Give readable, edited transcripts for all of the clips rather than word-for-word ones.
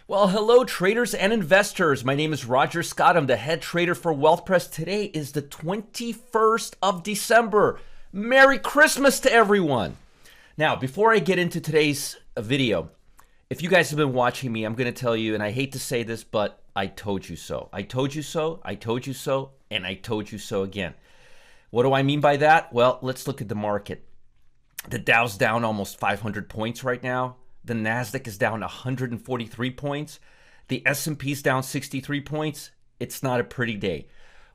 Well, hello, traders and investors. My name is Roger Scott. I'm the head trader for WealthPress. Today is the 21st of December. Merry Christmas to everyone. Now, before I get into today's video, if you guys have been watching me, I'm going to tell you, and I hate to say this, but I told you so. I told you so, I told you so, and I told you so again. What do I mean by that? Well, let's look at the market. The Dow's down almost 500 points right now. The Nasdaq is down 143 points. The S&P's down 63 points. It's not a pretty day.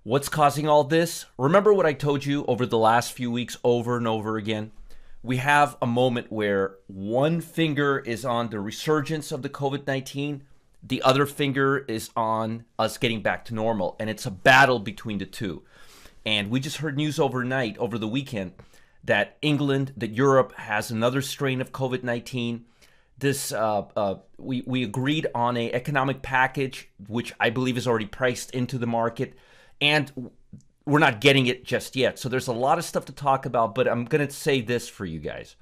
What's causing all this? Remember what I told you over the last few weeks over and over again? We have a moment where one finger is on the resurgence of the COVID-19. The other finger is on us getting back to normal. And it's a battle between the two. And we just heard news overnight, over the weekend, that England, that Europe has another strain of COVID-19. We agreed on an economic package, which I believe is already priced into the market, and we're not getting it just yet. So there's a lot of stuff to talk about, but I'm going to say this for you guys.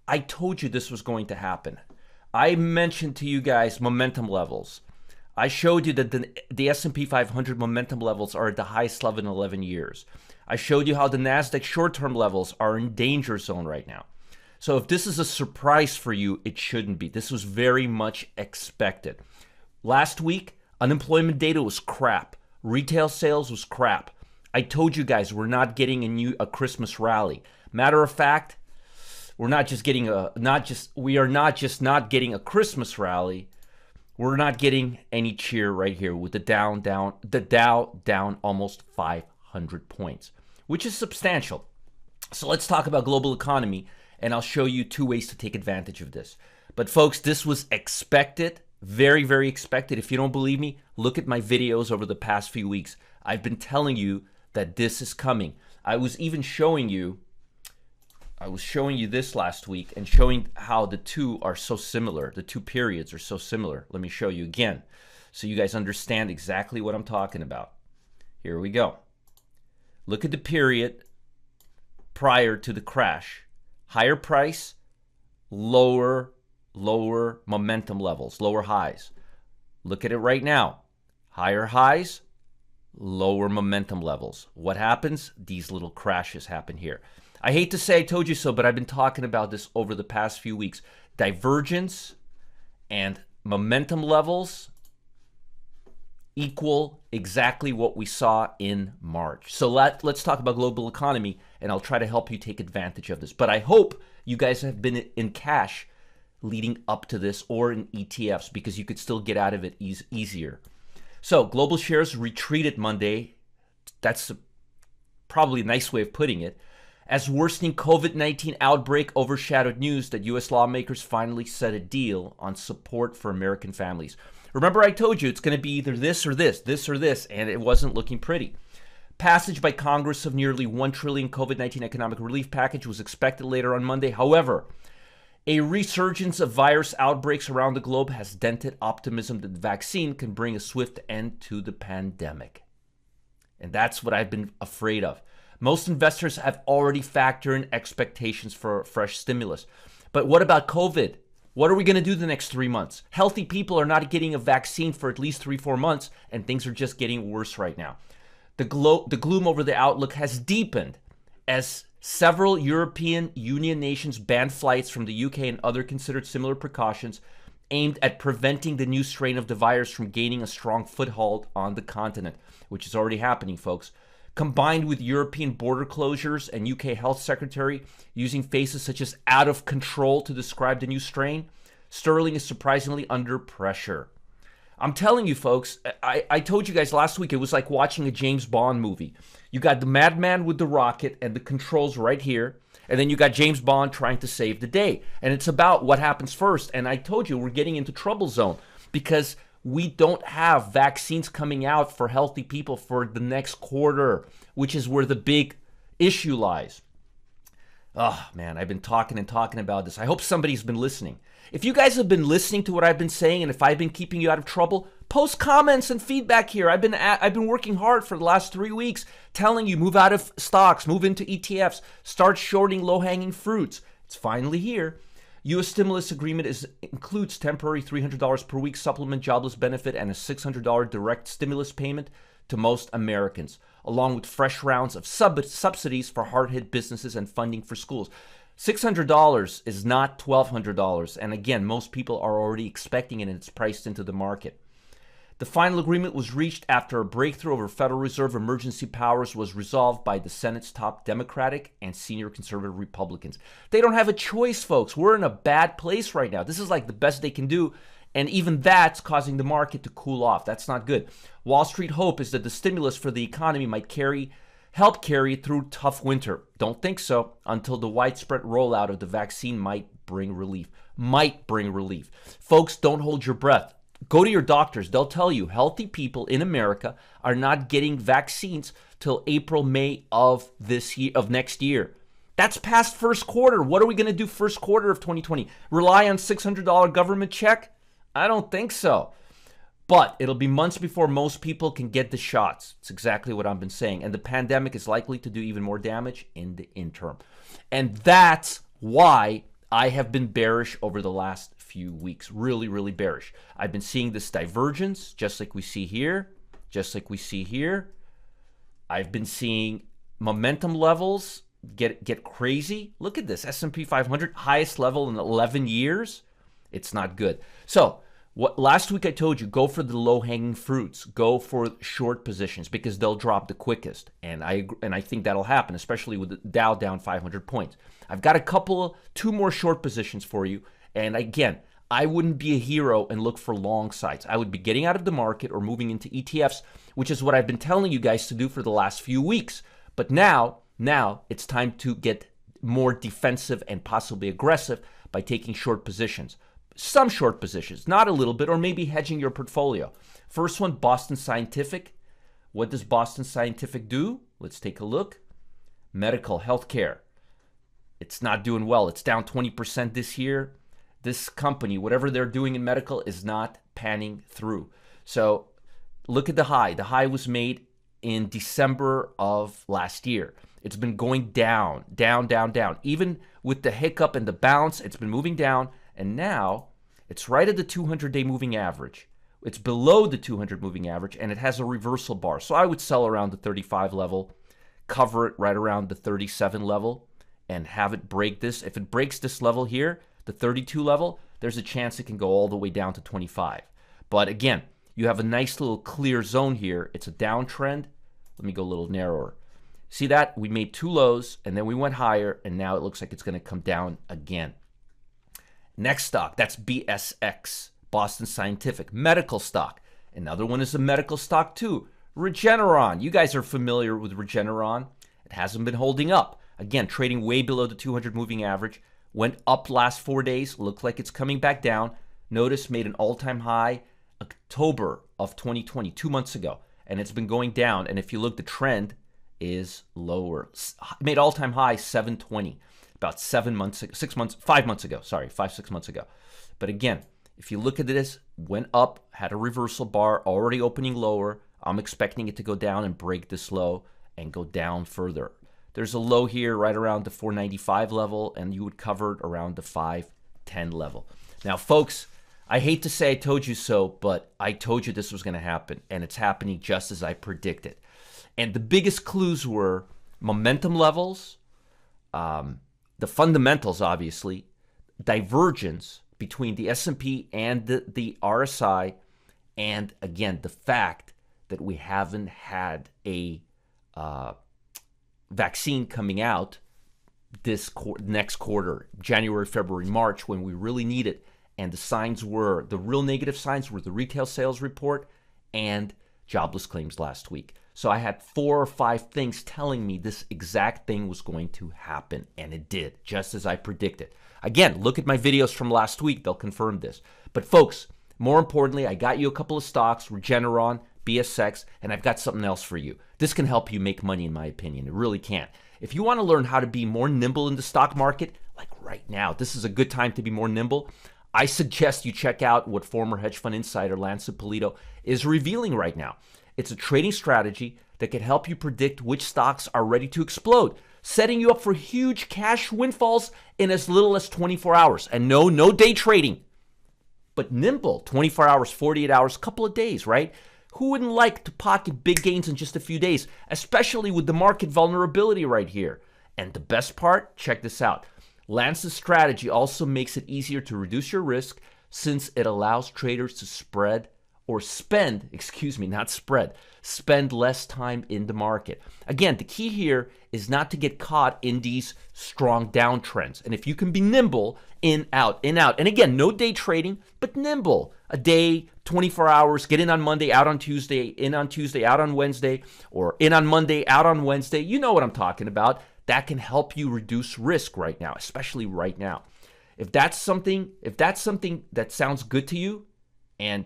I told you this was going to happen. I mentioned to you guys momentum levels. I showed you that the S&P 500 momentum levels are at the highest level in 11 years. I showed you how the Nasdaq short-term levels are in danger zone right now. So if this is a surprise for you, it shouldn't be. This was very much expected. Last week, unemployment data was crap. Retail sales was crap. I told you guys we're not getting a Christmas rally. Matter of fact, we are not just not getting a Christmas rally. We're not getting any cheer right here with the Dow down almost 500 points, which is substantial. So let's talk about global economy. And I'll show you two ways to take advantage of this. But folks, this was expected, very, very expected. If you don't believe me, look at my videos over the past few weeks. I've been telling you that this is coming. I was even showing you this last week and showing how the two are so similar. The two periods are so similar. Let me show you again so you guys understand exactly what I'm talking about. Here we go. Look at the period prior to the crash. Higher price, lower momentum levels, lower highs. Look at it right now. Higher highs, lower momentum levels. What happens? These little crashes happen here. I hate to say I told you so, but I've been talking about this over the past few weeks. Divergence and momentum levels equal exactly what we saw in March. So let's talk about global economy, and I'll try to help you take advantage of this. But I hope you guys have been in cash leading up to this or in ETFs, because you could still get out of it easier. So global shares retreated Monday. That's probably a nice way of putting it. As worsening COVID-19 outbreak overshadowed news that U.S. lawmakers finally set a deal on support for American families. Remember I told you it's going to be either this or this, and it wasn't looking pretty. Passage by Congress of nearly $1 trillion COVID-19 economic relief package was expected later on Monday. However, a resurgence of virus outbreaks around the globe has dented optimism that the vaccine can bring a swift end to the pandemic. And that's what I've been afraid of. Most investors have already factored in expectations for fresh stimulus. But what about COVID? What are we going to do the next 3 months? Healthy people are not getting a vaccine for at least 3-4 months, and things are just getting worse right now. The gloom over the outlook has deepened as several European Union nations banned flights from the UK and other considered similar precautions aimed at preventing the new strain of the virus from gaining a strong foothold on the continent, which is already happening, folks. Combined with European border closures and UK Health Secretary using phrases such as out of control to describe the new strain, sterling is surprisingly under pressure. I'm telling you, folks, I told you guys last week it was like watching a James Bond movie. You got the madman with the rocket and the controls right here, and then you got James Bond trying to save the day. And it's about what happens first. And I told you we're getting into trouble zone because we don't have vaccines coming out for healthy people for the next quarter, which is where the big issue lies. Oh, man, I've been talking about this. I hope somebody's been listening. If you guys have been listening to what I've been saying, and if I've been keeping you out of trouble, post comments and feedback here. I've been working hard for the last 3 weeks, telling you move out of stocks, move into ETFs, start shorting low-hanging fruits. It's finally here. U.S. stimulus agreement includes temporary $300 per week supplement jobless benefit and a $600 direct stimulus payment to most Americans, along with fresh rounds of subsidies for hard-hit businesses and funding for schools. $600 is not $1,200, and again, most people are already expecting it and it's priced into the market. The final agreement was reached after a breakthrough over Federal Reserve emergency powers was resolved by the Senate's top Democratic and senior conservative Republicans. They don't have a choice, folks. We're in a bad place right now. This is like the best they can do, and even that's causing the market to cool off. That's not good. Wall Street hope is that the stimulus for the economy might help carry it through tough winter. Don't think so until the widespread rollout of the vaccine might bring relief. Folks, don't hold your breath. Go to your doctors. They'll tell you healthy people in America are not getting vaccines till April, May of next year. That's past first quarter. What are we going to do first quarter of 2020? Rely on $600 government check? I don't think so. But it'll be months before most people can get the shots. It's exactly what I've been saying. And the pandemic is likely to do even more damage in the interim. And that's why I have been bearish over the last few weeks. Really, really bearish. I've been seeing this divergence, just like we see here. I've been seeing momentum levels get crazy. Look at this. S&P 500, highest level in 11 years. It's not good. So, last week I told you, go for the low-hanging fruits. Go for short positions because they'll drop the quickest. And I think that'll happen, especially with the Dow down 500 points. I've got two more short positions for you. And again, I wouldn't be a hero and look for long sides. I would be getting out of the market or moving into ETFs, which is what I've been telling you guys to do for the last few weeks. But now it's time to get more defensive and possibly aggressive by taking short positions. Some short positions, not a little bit, or maybe hedging your portfolio. First one, Boston Scientific. What does Boston Scientific do? Let's take a look. Medical, healthcare. It's not doing well. It's down 20% this year. This company, whatever they're doing in medical, is not panning through. So look at the high. The high was made in December of last year. It's been going down. Even with the hiccup and the bounce, it's been moving down. And now it's right at the 200-day moving average. It's below the 200 moving average, and it has a reversal bar. So I would sell around the 35 level, cover it right around the 37 level, and have it break this. If it breaks this level here, the 32 level, there's a chance it can go all the way down to 25. But again, you have a nice little clear zone here. It's a downtrend. Let me go a little narrower. See that? We made two lows, and then we went higher, and now it looks like it's going to come down again. Next stock, that's BSX, Boston Scientific, medical stock. Another one is a medical stock too, Regeneron. You guys are familiar with Regeneron. It hasn't been holding up. Again, trading way below the 200 moving average. Went up last 4 days. Looked like it's coming back down. Notice made an all-time high October of 2020, 2 months ago. And it's been going down. And if you look, the trend is lower. Made all-time high 720. About 5 months ago. 6 months ago. But again, if you look at this, went up, had a reversal bar, already opening lower. I'm expecting it to go down and break this low and go down further. There's a low here right around the 495 level, and you would cover it around the 510 level. Now, folks, I hate to say I told you so, but I told you this was going to happen, and it's happening just as I predicted. And the biggest clues were momentum levels, the fundamentals, obviously, divergence between the S&P and the RSI, and again, the fact that we haven't had a vaccine coming out this next quarter, January, February, March, when we really need it. And the real negative signs were the retail sales report and jobless claims last week. So I had 4 or 5 things telling me this exact thing was going to happen, and it did, just as I predicted. Again, look at my videos from last week. They'll confirm this. But folks, more importantly, I got you a couple of stocks, Regeneron, BSX, and I've got something else for you. This can help you make money, in my opinion. It really can. If you want to learn how to be more nimble in the stock market, like right now, this is a good time to be more nimble. I suggest you check out what former hedge fund insider Lance Ippolito is revealing right now. It's a trading strategy that can help you predict which stocks are ready to explode. setting you up for huge cash windfalls in as little as 24 hours. And no day trading, but nimble, 24 hours, 48 hours, couple of days, right? Who wouldn't like to pocket big gains in just a few days, especially with the market vulnerability right here? And the best part, check this out. Lance's strategy also makes it easier to reduce your risk since it allows traders to spend less time in the market. Again, the key here is not to get caught in these strong downtrends. And if you can be nimble, in, out, and again, no day trading, but nimble. A day, 24 hours, get in on Monday, out on Tuesday, in on Tuesday, out on Wednesday, or in on Monday, out on Wednesday. You know what I'm talking about. That can help you reduce risk right now, especially right now. If that's something that sounds good to you, and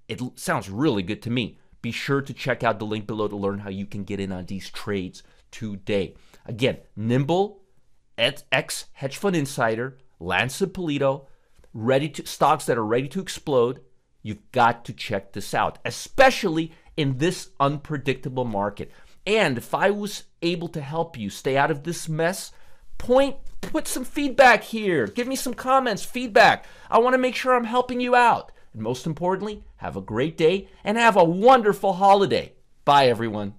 it sounds really good to me, be sure to check out the link below to learn how you can get in on these trades today. Again, nimble, ex hedge fund insider, Lance Polito, stocks that are ready to explode. You've got to check this out, especially in this unpredictable market. And if I was able to help you stay out of this mess, put some feedback here. Give me some comments, feedback. I want to make sure I'm helping you out. And most importantly, have a great day and have a wonderful holiday. Bye, everyone.